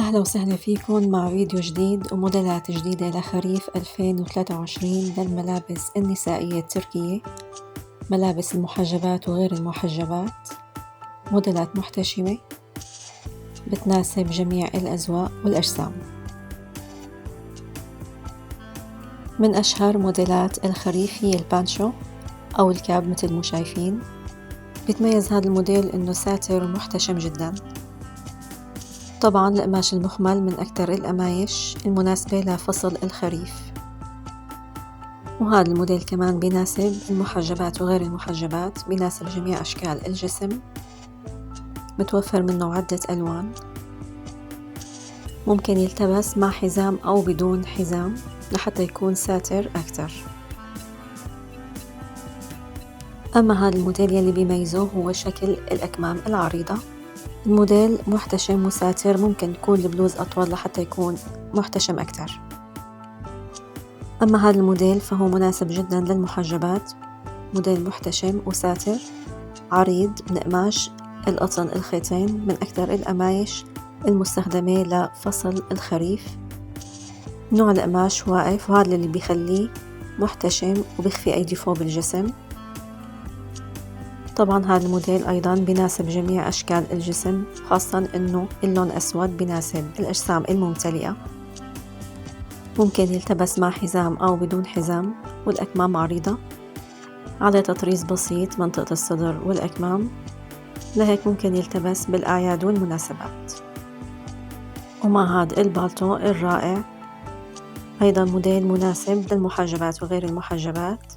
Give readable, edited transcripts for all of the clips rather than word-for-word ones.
أهلا وسهلا فيكم مع فيديو جديد وموديلات جديدة لخريف 2023 للملابس النسائية التركية، ملابس المحجبات وغير المحجبات، موديلات محتشمة بتناسب جميع الأذواق والأجسام. من أشهر موديلات الخريف هي البانشو أو الكاب مثل ما شايفين. بيتميز هذا الموديل إنه ساتر ومحتشم جدا. طبعا القماش المخمل من أكثر القمايش المناسبة لفصل الخريف، وهذا الموديل كمان بيناسب المحجبات وغير المحجبات، بيناسب جميع أشكال الجسم، متوفر منه عدة ألوان، ممكن يلتبس مع حزام أو بدون حزام لحتى يكون ساتر أكتر. أما هذا الموديل يلي بيميزه هو شكل الأكمام العريضة. الموديل محتشم وساتر، ممكن يكون البلوز أطول لحتى يكون محتشم أكتر. أما هذا الموديل فهو مناسب جدا للمحجبات، موديل محتشم وساتر عريض من قماش القطن الخيطين، من أكثر القمايش المستخدمة لفصل الخريف. نوع القماش واقف، وهذا اللي بيخليه محتشم وبيخفي أي ديفو بالجسم. طبعا هذا الموديل أيضا بيناسب جميع أشكال الجسم، خاصة إنه اللون أسود بيناسب الأجسام الممتلئة، ممكن يلتبس مع حزام أو بدون حزام، والأكمام عريضة على تطريز بسيط منطقة الصدر والأكمام، لهيك ممكن يلتبس بالأعياد والمناسبات. ومع هذا البالطو الرائع أيضا موديل مناسب للمحجبات وغير المحجبات.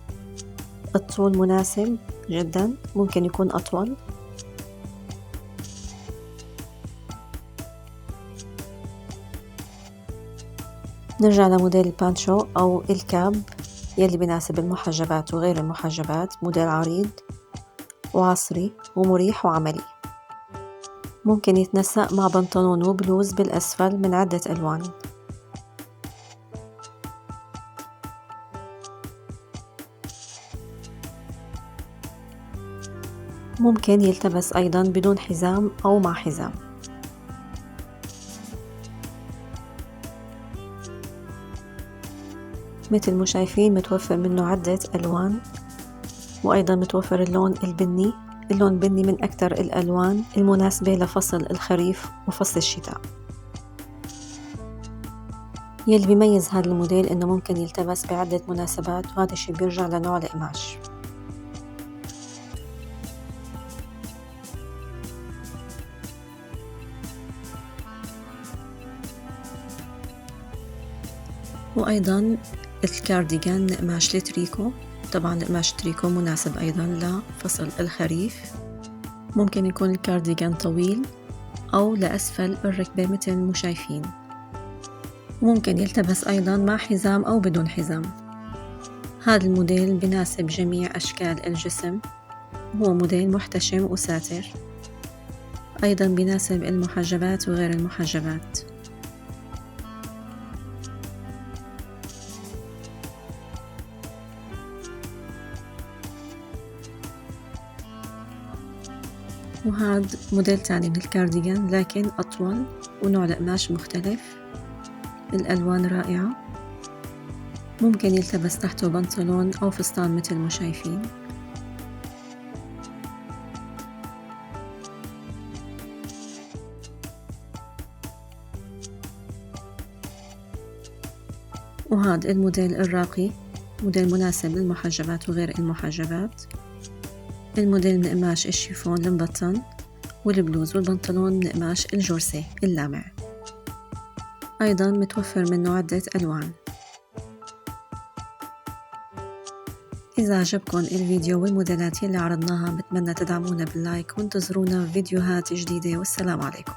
الطول مناسب جدا، ممكن يكون أطول. نرجع لموديل البانشو أو الكاب يلي بيناسب المحجبات وغير المحجبات، موديل عريض وعصري ومريح وعملي، ممكن يتنسق مع بنطلون وبلوز بالأسفل من عدة ألوان. ممكن يلتبس أيضا بدون حزام أو مع حزام. مثل ما شايفين متوفر منه عدة ألوان، وأيضا متوفر اللون البني. اللون البني من أكثر الألوان المناسبة لفصل الخريف وفصل الشتاء. يلي بيميز هذا الموديل إنه ممكن يلتبس بعدة مناسبات، وهذا الشي بيرجع لنوع القماش. وأيضا الكارديجان من قماش التريكو. طبعا قماش التريكو مناسب أيضا لفصل الخريف، ممكن يكون الكارديجان طويل أو لأسفل الركبة مثل ما شايفين، ممكن يلتبس أيضا مع حزام أو بدون حزام. هذا الموديل بيناسب جميع أشكال الجسم، هو موديل محتشم وساتر، أيضا بيناسب المحجبات وغير المحجبات. وهذا موديل تاني من الكارديجان لكن أطول ونوع القماش مختلف، الألوان رائعة، ممكن يلتبس تحته بنطلون أو فستان مثل ما شايفين. وهذا الموديل الراقي، موديل مناسب للمحجبات وغير المحجبات. الموديل من قماش الشيفون المبطن، والبلوز والبنطلون من قماش الجورسي اللامع، أيضا متوفر منه عدة ألوان. إذا عجبكم الفيديو والموديلات اللي عرضناها بتمنى تدعمونا باللايك وانتظرونا في فيديوهات جديدة، والسلام عليكم.